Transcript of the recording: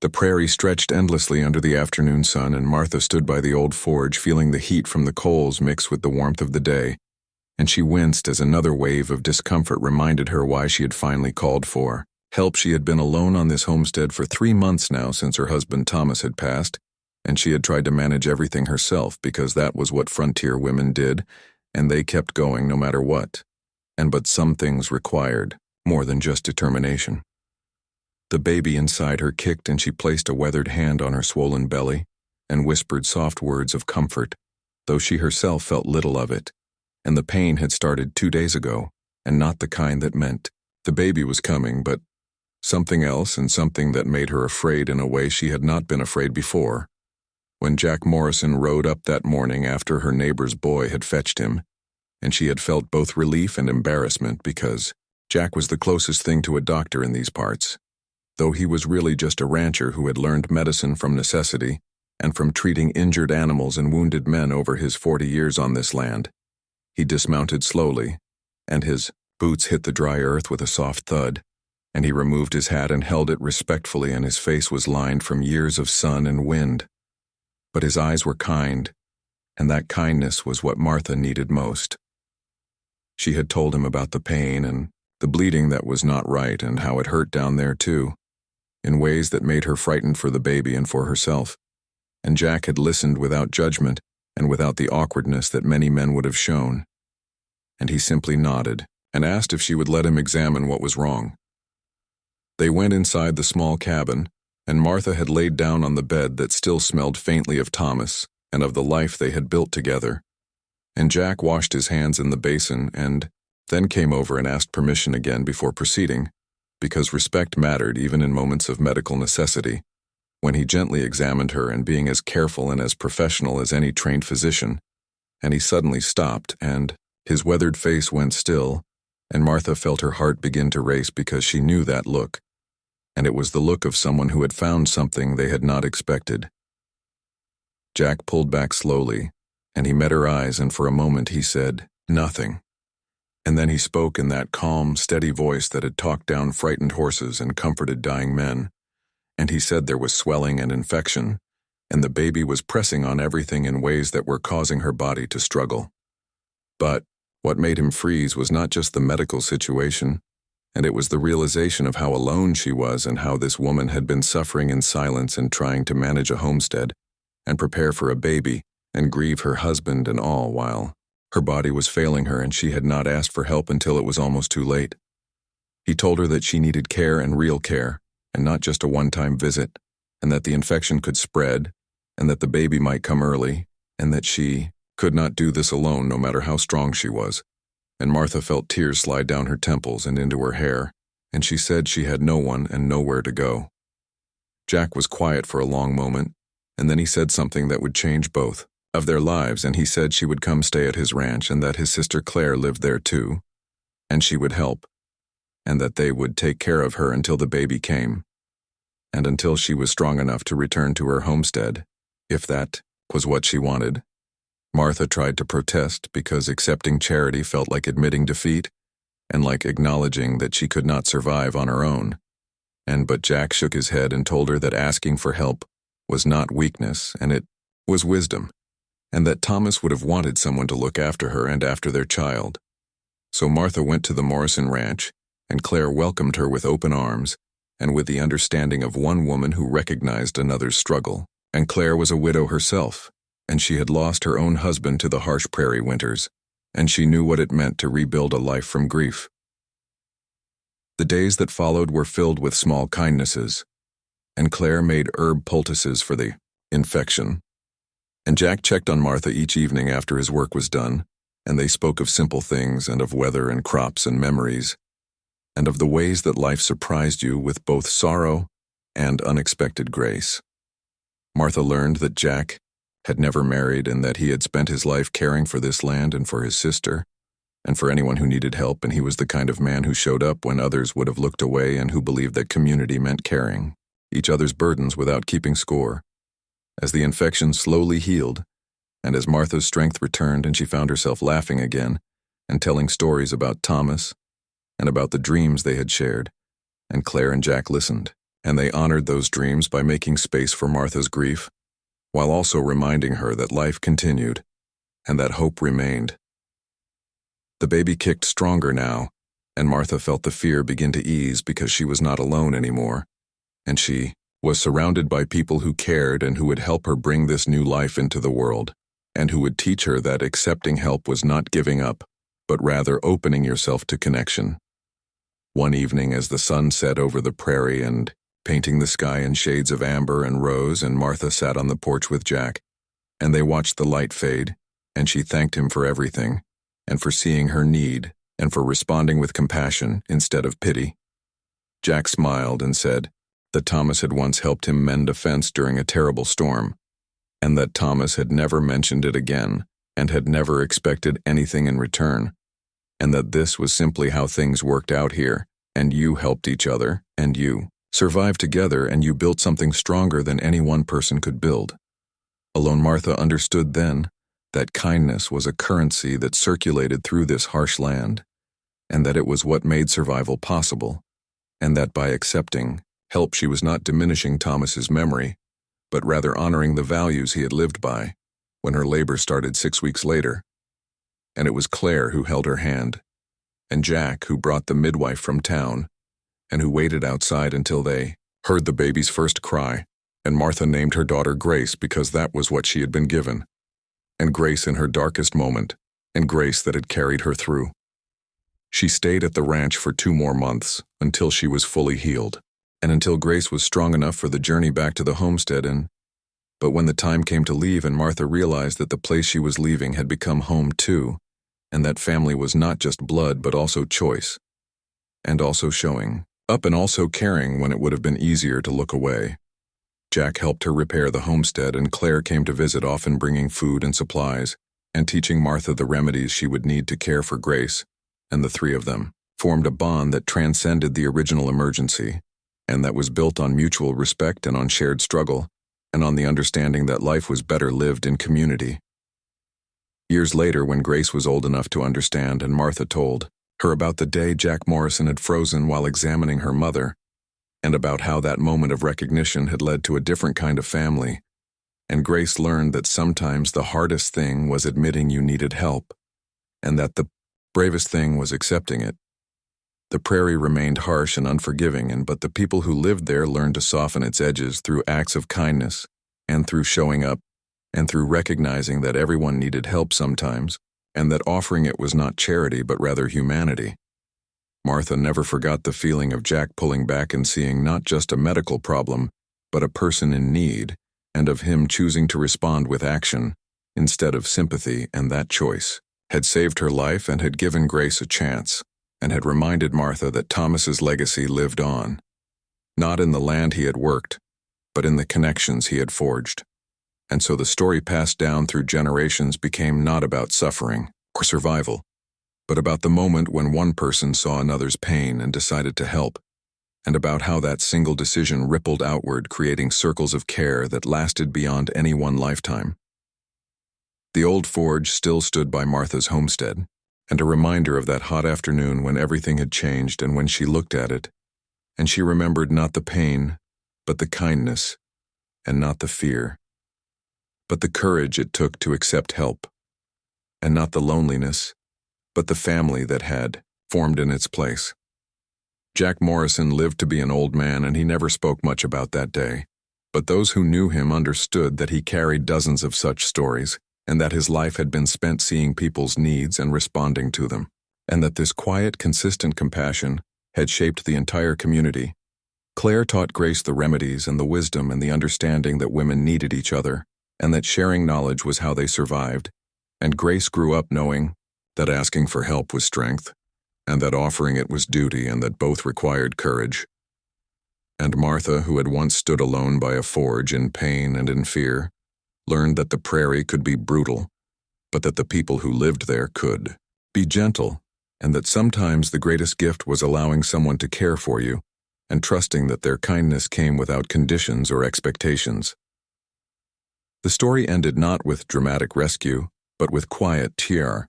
The prairie stretched endlessly under the afternoon sun, and Martha stood by the old forge, feeling the heat from the coals mix with the warmth of the day, and she winced as another wave of discomfort reminded her why she had finally called for help. She had been alone on this homestead for 3 months now since her husband Thomas had passed, and she had tried to manage everything herself because that was what frontier women did, and they kept going no matter what. But some things required more than just determination. The baby inside her kicked, and she placed a weathered hand on her swollen belly and whispered soft words of comfort, though she herself felt little of it, and the pain had started 2 days ago, and not the kind that meant the baby was coming, but something else, and something that made her afraid in a way she had not been afraid before. When Jack Morrison rode up that morning after her neighbor's boy had fetched him, and she had felt both relief and embarrassment because Jack was the closest thing to a doctor in these parts, though he was really just a rancher who had learned medicine from necessity and from treating injured animals and wounded men over his 40 years on this land. He dismounted slowly, and his boots hit the dry earth with a soft thud, and he removed his hat and held it respectfully, and his face was lined from years of sun and wind. But his eyes were kind, and that kindness was what Martha needed most. She had told him about the pain and the bleeding that was not right, and how it hurt down there too, in ways that made her frightened for the baby and for herself. And Jack had listened without judgment and without the awkwardness that many men would have shown. And he simply nodded and asked if she would let him examine what was wrong. They went inside the small cabin, and Martha had laid down on the bed that still smelled faintly of Thomas and of the life they had built together. And Jack washed his hands in the basin and then came over and asked permission again before proceeding, because respect mattered even in moments of medical necessity, when he gently examined her and being as careful and as professional as any trained physician. And he suddenly stopped, and his weathered face went still, and Martha felt her heart begin to race because she knew that look, and it was the look of someone who had found something they had not expected. Jack pulled back slowly, and he met her eyes, and for a moment he said, "Nothing." And then he spoke in that calm, steady voice that had talked down frightened horses and comforted dying men, and he said there was swelling and infection, and the baby was pressing on everything in ways that were causing her body to struggle. But what made him freeze was not just the medical situation, and it was the realization of how alone she was and how this woman had been suffering in silence and trying to manage a homestead and prepare for a baby and grieve her husband and all, while her body was failing her and she had not asked for help until it was almost too late. He told her that she needed care and real care, and not just a one-time visit, and that the infection could spread, and that the baby might come early, and that she could not do this alone no matter how strong she was. And Martha felt tears slide down her temples and into her hair, and she said she had no one and nowhere to go. Jack was quiet for a long moment, and then he said something that would change both of their lives, and he said she would come stay at his ranch, and that his sister Claire lived there too, and she would help, and that they would take care of her until the baby came, and until she was strong enough to return to her homestead, if that was what she wanted. Martha tried to protest because accepting charity felt like admitting defeat and like acknowledging that she could not survive on her own. But Jack shook his head and told her that asking for help was not weakness, and it was wisdom, and that Thomas would have wanted someone to look after her and after their child. So Martha went to the Morrison ranch, and Claire welcomed her with open arms and with the understanding of one woman who recognized another's struggle. And Claire was a widow herself, and she had lost her own husband to the harsh prairie winters, and she knew what it meant to rebuild a life from grief. The days that followed were filled with small kindnesses, and Claire made herb poultices for the infection. And Jack checked on Martha each evening after his work was done, and they spoke of simple things and of weather and crops and memories, and of the ways that life surprised you with both sorrow and unexpected grace. Martha learned that Jack had never married and that he had spent his life caring for this land and for his sister, and for anyone who needed help, and he was the kind of man who showed up when others would have looked away and who believed that community meant carrying each other's burdens without keeping score. As the infection slowly healed, and as Martha's strength returned and she found herself laughing again and telling stories about Thomas and about the dreams they had shared, and Claire and Jack listened, and they honored those dreams by making space for Martha's grief, while also reminding her that life continued and that hope remained. The baby kicked stronger now, and Martha felt the fear begin to ease because she was not alone anymore, and she was surrounded by people who cared and who would help her bring this new life into the world, and who would teach her that accepting help was not giving up, but rather opening yourself to connection. One evening, as the sun set over the prairie and painting the sky in shades of amber and rose, and Martha sat on the porch with Jack, and they watched the light fade, and she thanked him for everything, and for seeing her need, and for responding with compassion instead of pity. Jack smiled and said that Thomas had once helped him mend a fence during a terrible storm, and that Thomas had never mentioned it again and had never expected anything in return, and that this was simply how things worked out here, and you helped each other, and you survived together, and you built something stronger than any one person could build. Alone Martha understood then that kindness was a currency that circulated through this harsh land, and that it was what made survival possible, and that by accepting help she was not diminishing Thomas's memory, but rather honoring the values he had lived by when her labor started 6 weeks later. And it was Claire who held her hand, and Jack who brought the midwife from town, and who waited outside until they heard the baby's first cry, and Martha named her daughter Grace because that was what she had been given, and Grace in her darkest moment, and grace that had carried her through. She stayed at the ranch for 2 more months until she was fully healed, and until Grace was strong enough for the journey back to the homestead. But when the time came to leave and Martha realized that the place she was leaving had become home too, and that family was not just blood but also choice, and also showing up and also caring when it would have been easier to look away. Jack helped her repair the homestead, and Claire came to visit, often bringing food and supplies, and teaching Martha the remedies she would need to care for Grace, and the 3 of them formed a bond that transcended the original emergency, and that was built on mutual respect and on shared struggle, and on the understanding that life was better lived in community. Years later, when Grace was old enough to understand and Martha told her about the day Jack Morrison had frozen while examining her mother, and about how that moment of recognition had led to a different kind of family, and Grace learned that sometimes the hardest thing was admitting you needed help, and that the bravest thing was accepting it. The prairie remained harsh and unforgiving, but the people who lived there learned to soften its edges through acts of kindness, and through showing up, and through recognizing that everyone needed help sometimes, and that offering it was not charity but rather humanity. Martha never forgot the feeling of Jack pulling back and seeing not just a medical problem, but a person in need, and of him choosing to respond with action instead of sympathy, and that choice had saved her life and had given Grace a chance, and had reminded Martha that Thomas's legacy lived on, not in the land he had worked, but in the connections he had forged. And so the story passed down through generations became not about suffering or survival, but about the moment when one person saw another's pain and decided to help, and about how that single decision rippled outward, creating circles of care that lasted beyond any one lifetime. The old forge still stood by Martha's homestead, and a reminder of that hot afternoon when everything had changed, and when she looked at it, and she remembered not the pain, but the kindness, and not the fear, but the courage it took to accept help, and not the loneliness, but the family that had formed in its place. Jack Morrison lived to be an old man, and he never spoke much about that day, but those who knew him understood that he carried dozens of such stories, and that his life had been spent seeing people's needs and responding to them, and that this quiet, consistent compassion had shaped the entire community. Claire taught Grace the remedies and the wisdom and the understanding that women needed each other, and that sharing knowledge was how they survived, and Grace grew up knowing that asking for help was strength, and that offering it was duty, and that both required courage. And Martha, who had once stood alone by a forge in pain and in fear, learned that the prairie could be brutal, but that the people who lived there could be gentle, and that sometimes the greatest gift was allowing someone to care for you, and trusting that their kindness came without conditions or expectations. The story ended not with dramatic rescue, but with quiet tear,